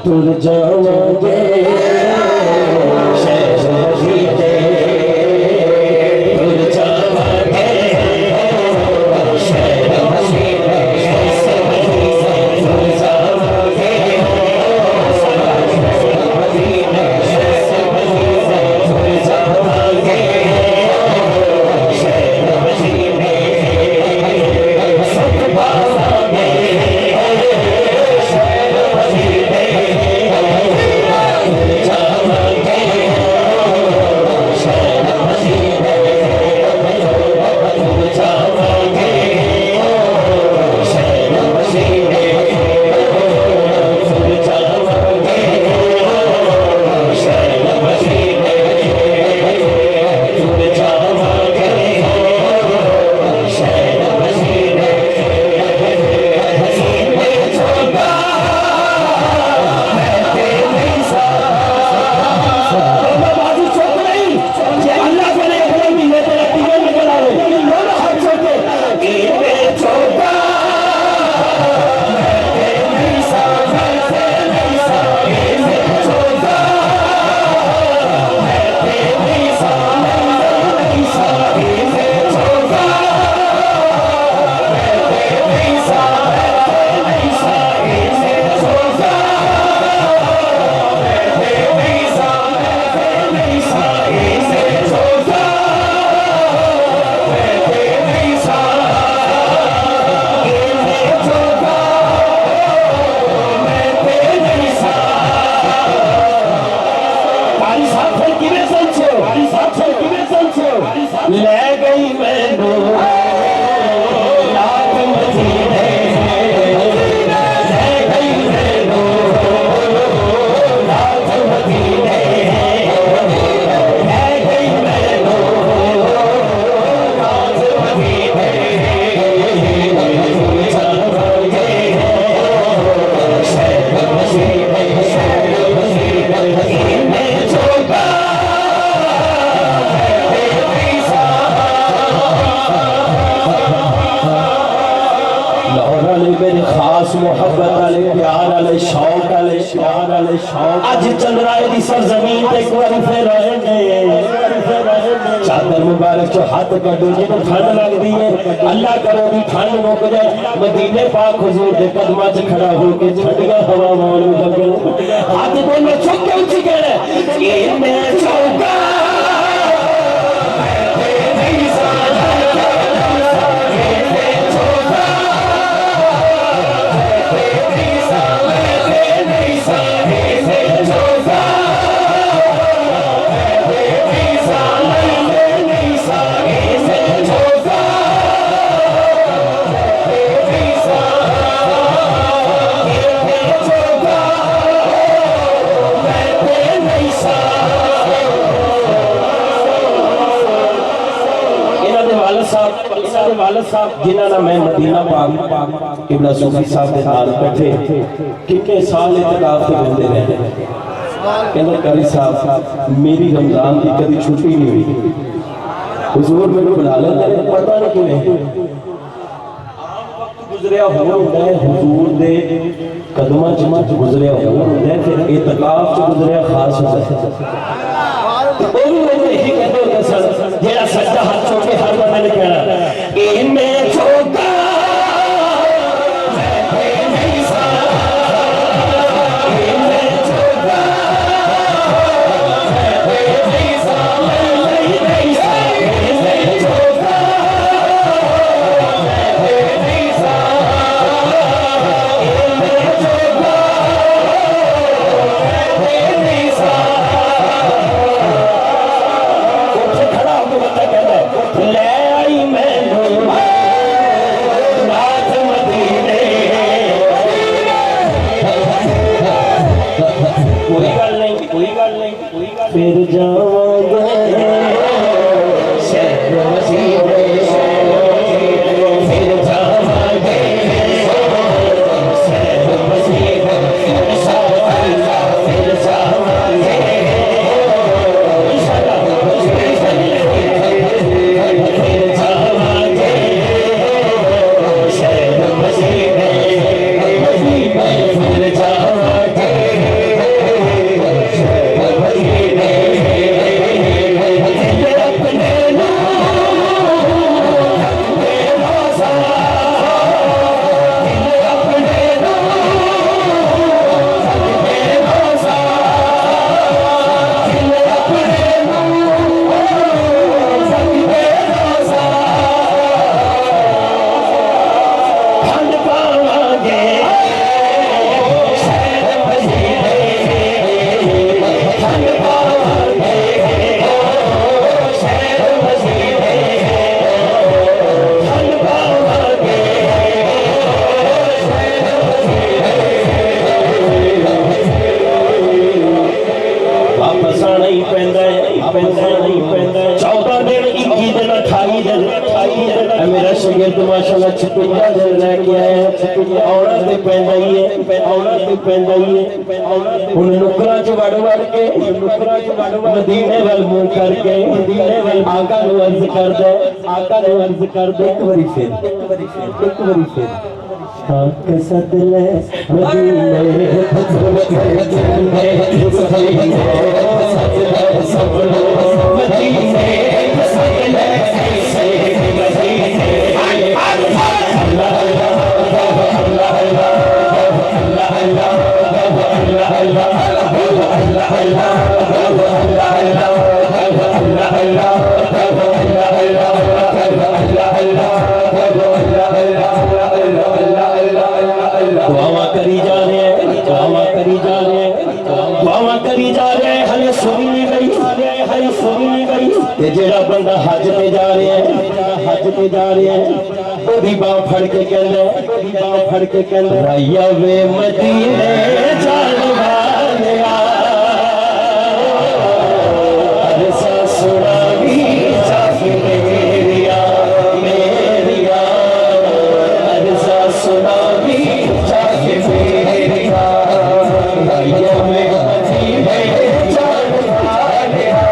तुर जाओगे ले गई मैनू याद मदीने ले गई मैनू याद मदीने ले गई मैनू याद मदीने शहर मदीने शहर मदीने जोगा मेरे खास मोहब्बत वाले प्यार वाले शौक वाले प्यार वाले शौक अज चंद्राए दी सरजमीन ते एक बार फिर आएंगे चादर मुबारक चो हाथ कटो जिन्हें ठंड लगती है अल्लाह करो भी ठंड मुक जाए मदीने पाक हुजूर के कदमां च खड़ा होके ठंडियां हवा मौल लगे हाथ दोनों चुक के उठी गए ये मैं चौका वालद साहब जिन्होंने मैं मदीना पाक किबला सूफी साहब के नाल बैठे कितने साल इत्तिकाफ ते रहंदे रहे कहंदे कारी साहब मेरी रमजान की कभी छुट्टी नहीं हुई हुजूर मैंने बुला लेंदे पता नहीं किवें गुजरिया हुआ हुंदा है हुजूर दे कदमां च गुजरिया हुआ हुंदा है फिर इत्तिकाफ च गुजरिया खास हुंदा है तो वो भी मैंने यही कहते होंगे सर जेड़ा सच्चा हाथ छोड़ के हर बंदे ने कहना इनमें छोका ले आई मैनू माशाल्लाह 56 दिन रह गया है। औरत ते पैंदा ही है, औरत ते पैंदा ही है। उन नुकरा च वड़ के मदीने वाल मुंह करके आका नु अर्ज कर दे, आका नु अर्ज कर दे। एक बारी फिर आक सदले मदीने जेड़ा बंदा हज पे जा रहा है, ओदी बांह फड़ के कहंदा रैया वे मदीने जान वालिया अरसा सुनावी जाके मेरिया अरसा सुनावी जाके मेरिया रैया वे मदीने जान वालिया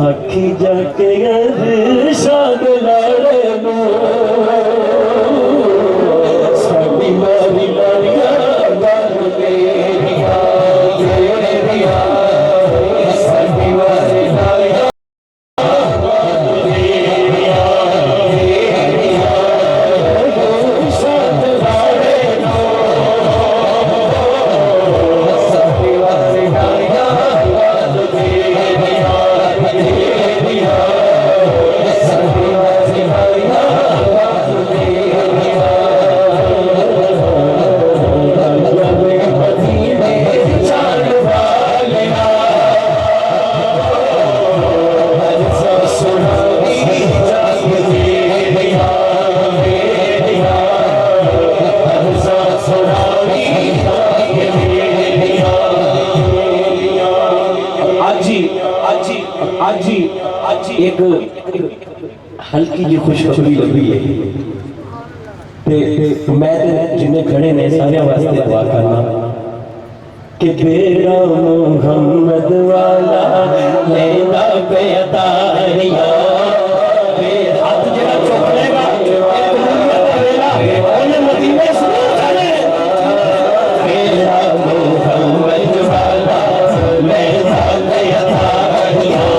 आखी जाके शाद लाड़े नो साडी मारी लारिया बन गेरिया साडी मारी लारिया शाद लाड़े नो साडी मारी लारिया बन गेरिया एक हल्की जी खुशखबरी लगी है ते मैं जिन्हें खड़े ने सारे वास्ते दुआ करना कि बेड़ा मुहम्मद वाला लेना पे अतारिया हाथ जरा चुक लेगा मदीने से बेड़ा मुहम्मद वाला लेना पे अतारिया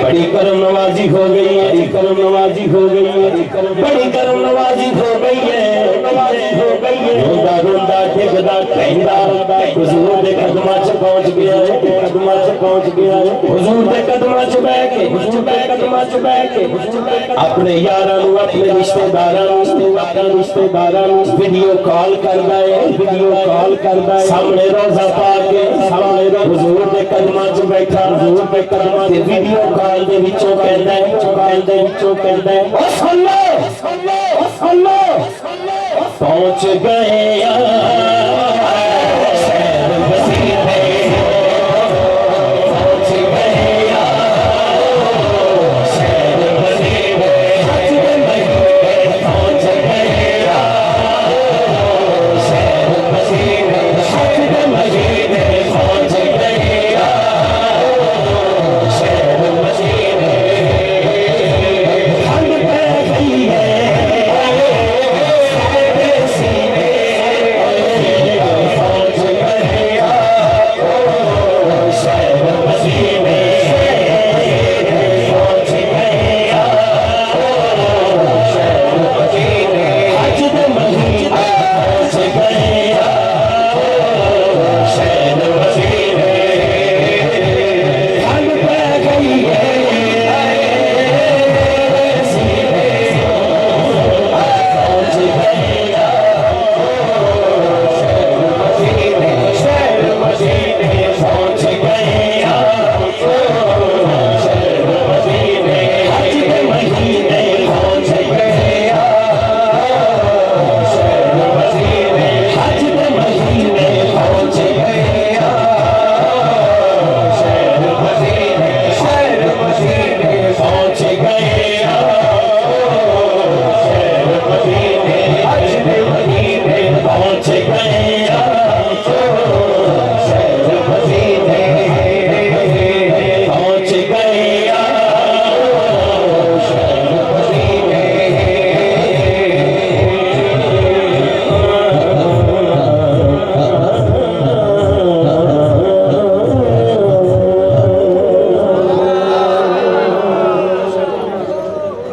बड़ी करम नवाजी हो गई है, बड़ी करम नवाजी हो गई है, बड़ी करम नवाजी हो गई है, नवाजी हो गई है। रोंदा रोंदा ठेकदा कहंदा हुजूर दे कदमां च पहुंच गया है, कदमां च पहुंच गया है। हुजूर दे कदमां च बैठ के, हुजूर दे कदमां च बैठ के अपने यारां नूं, अपने रिश्तेदारां नूं, रिश्तेदारां नूं वीडियो कॉल करदा है, वीडियो कॉल करदा है। सामने रोजा पा के, सामने हुजूर दे कदमां च बैठा, हुजूर दे कदमां ते वीडियो कॉल दे विचों कहंदा है, कॉल दे विचों कहंदा है, ओ सुन लो, सुन लो, सुन लो, पहुंच गए यार